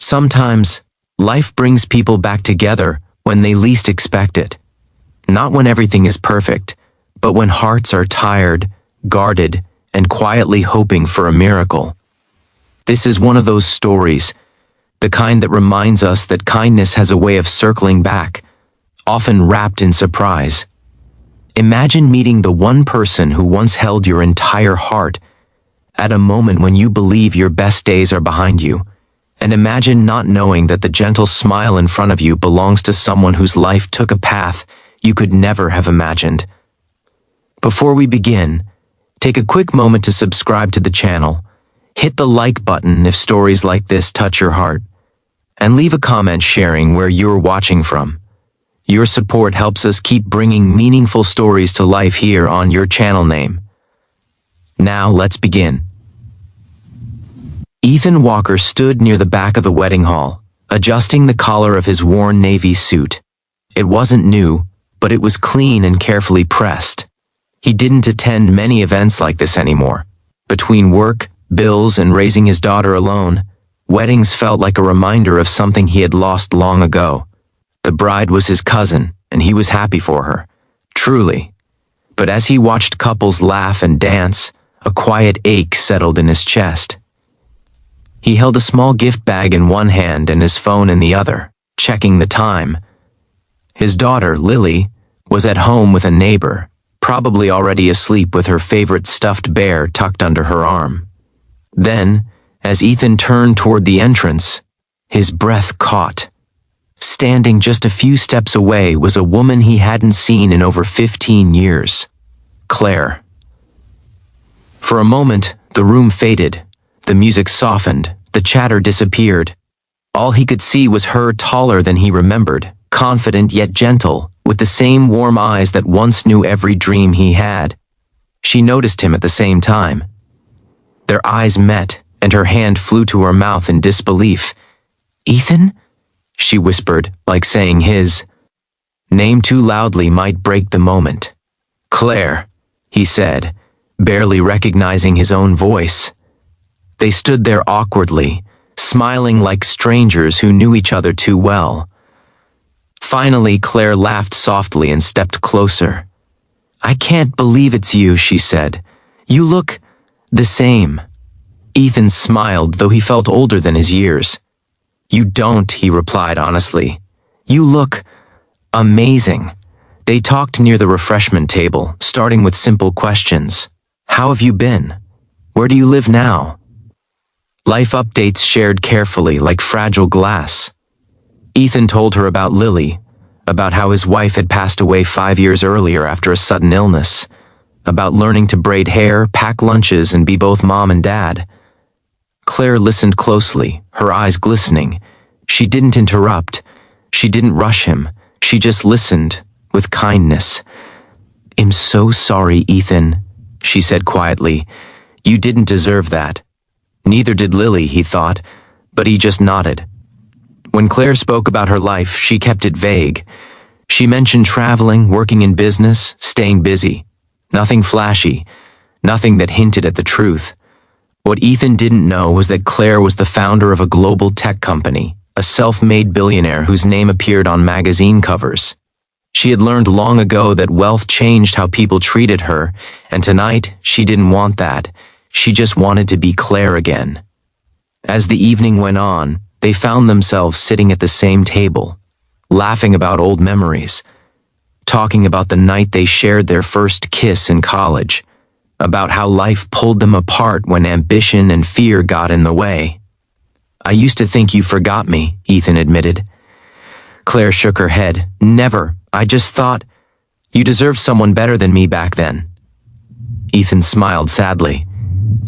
Sometimes, life brings people back together when they least expect it. Not when everything is perfect, but when hearts are tired, guarded, and quietly hoping for a miracle. This is one of those stories, the kind that reminds us that kindness has a way of circling back, often wrapped in surprise. Imagine meeting the one person who once held your entire heart at a moment when you believe your best days are behind you, and imagine not knowing that the gentle smile in front of you belongs to someone whose life took a path you could never have imagined. Before we begin, take a quick moment to subscribe to the channel, hit the like button if stories like this touch your heart, and leave a comment sharing where you're watching from. Your support helps us keep bringing meaningful stories to life here on your channel name. Now let's begin. Ethan Walker stood near the back of the wedding hall, adjusting the collar of his worn navy suit. It wasn't new, but it was clean and carefully pressed. He didn't attend many events like this anymore. Between work, bills, and raising his daughter alone, weddings felt like a reminder of something he had lost long ago. The bride was his cousin, and he was happy for her, truly. But as he watched couples laugh and dance, a quiet ache settled in his chest. He held a small gift bag in one hand and his phone in the other, checking the time. His daughter, Lily, was at home with a neighbor, probably already asleep with her favorite stuffed bear tucked under her arm. Then, as Ethan turned toward the entrance, his breath caught. Standing just a few steps away was a woman he hadn't seen in over 15 years. Claire. For a moment, the room faded. The music softened, the chatter disappeared. All he could see was her, taller than he remembered, confident yet gentle, with the same warm eyes that once knew every dream he had. She noticed him at the same time. Their eyes met, and her hand flew to her mouth in disbelief. "Ethan?" she whispered, like saying his name too loudly might break the moment. "Claire," he said, barely recognizing his own voice. They stood there awkwardly, smiling like strangers who knew each other too well. Finally, Claire laughed softly and stepped closer. "I can't believe it's you," she said. "You look the same." Ethan smiled, though he felt older than his years. "You don't," he replied honestly. "You look amazing." They talked near the refreshment table, starting with simple questions. "How have you been? Where do you live now?" Life updates shared carefully, like fragile glass. Ethan told her about Lily, about how his wife had passed away 5 years earlier after a sudden illness, about learning to braid hair, pack lunches, and be both mom and dad. Claire listened closely, her eyes glistening. She didn't interrupt. She didn't rush him. She just listened, with kindness. "I'm so sorry, Ethan," she said quietly. "You didn't deserve that." Neither did Lily, he thought, but he just nodded. When Claire spoke about her life, she kept it vague. She mentioned traveling, working in business, staying busy. Nothing flashy, nothing that hinted at the truth. What Ethan didn't know was that Claire was the founder of a global tech company, a self-made billionaire whose name appeared on magazine covers. She had learned long ago that wealth changed how people treated her, and tonight she didn't want that. She just wanted to be Claire again. As the evening went on, they found themselves sitting at the same table, laughing about old memories, talking about the night they shared their first kiss in college, about how life pulled them apart when ambition and fear got in the way. "I used to think you forgot me," Ethan admitted. Claire shook her head. "Never. I just thought you deserved someone better than me back then." Ethan smiled sadly.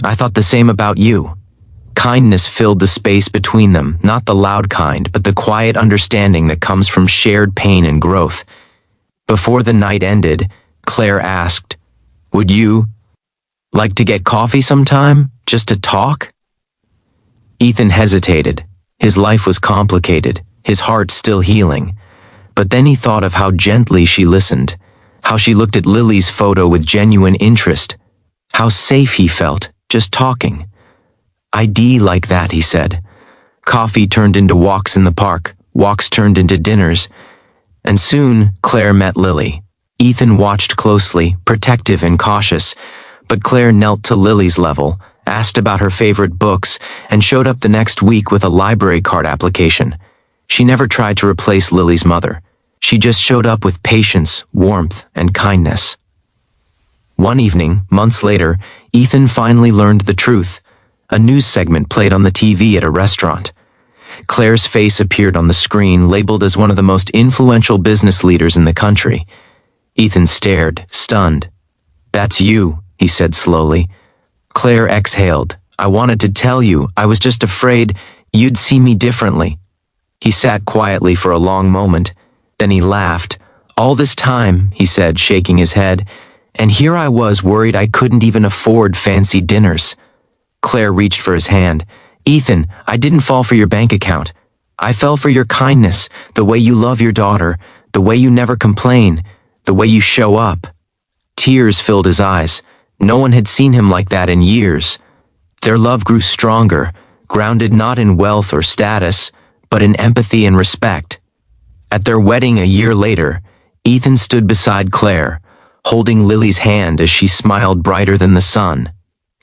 "I thought the same about you." Kindness filled the space between them, not the loud kind, but the quiet understanding that comes from shared pain and growth. Before the night ended, Claire asked, "Would you like to get coffee sometime, just to talk?" Ethan hesitated. His life was complicated, his heart still healing. But then he thought of how gently she listened, how she looked at Lily's photo with genuine interest, how safe he felt, just talking. "I'd like that," he said. Coffee turned into walks in the park, walks turned into dinners, and soon Claire met Lily. Ethan watched closely, protective and cautious, but Claire knelt to Lily's level, asked about her favorite books, and showed up the next week with a library card application. She never tried to replace Lily's mother. She just showed up with patience, warmth, and kindness. One evening, months later, Ethan finally learned the truth. A news segment played on the TV at a restaurant. Claire's face appeared on the screen, labeled as one of the most influential business leaders in the country. Ethan stared, stunned. "That's you," he said slowly. Claire exhaled. "I wanted to tell you, I was just afraid you'd see me differently." He sat quietly for a long moment. Then he laughed. "All this time," he said, shaking his head, "and here I was worried I couldn't even afford fancy dinners." Claire reached for his hand. "Ethan, I didn't fall for your bank account. I fell for your kindness, the way you love your daughter, the way you never complain, the way you show up." Tears filled his eyes. No one had seen him like that in years. Their love grew stronger, grounded not in wealth or status, but in empathy and respect. At their wedding a year later, Ethan stood beside Claire, holding Lily's hand as she smiled brighter than the sun.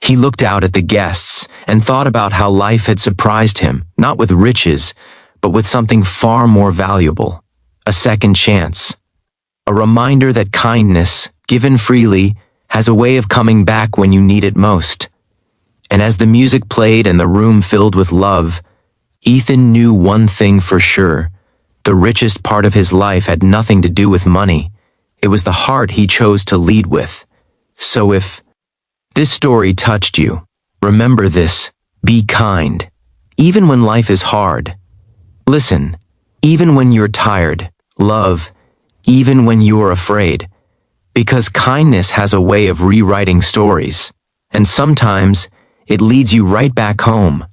He looked out at the guests and thought about how life had surprised him, not with riches, but with something far more valuable: a second chance. A reminder that kindness, given freely, has a way of coming back when you need it most. And as the music played and the room filled with love, Ethan knew one thing for sure: the richest part of his life had nothing to do with money. It was the heart he chose to lead with. So if this story touched you, remember this: be kind. Even when life is hard. Listen, even when you're tired. Love, even when you're afraid. Because kindness has a way of rewriting stories. And sometimes, it leads you right back home,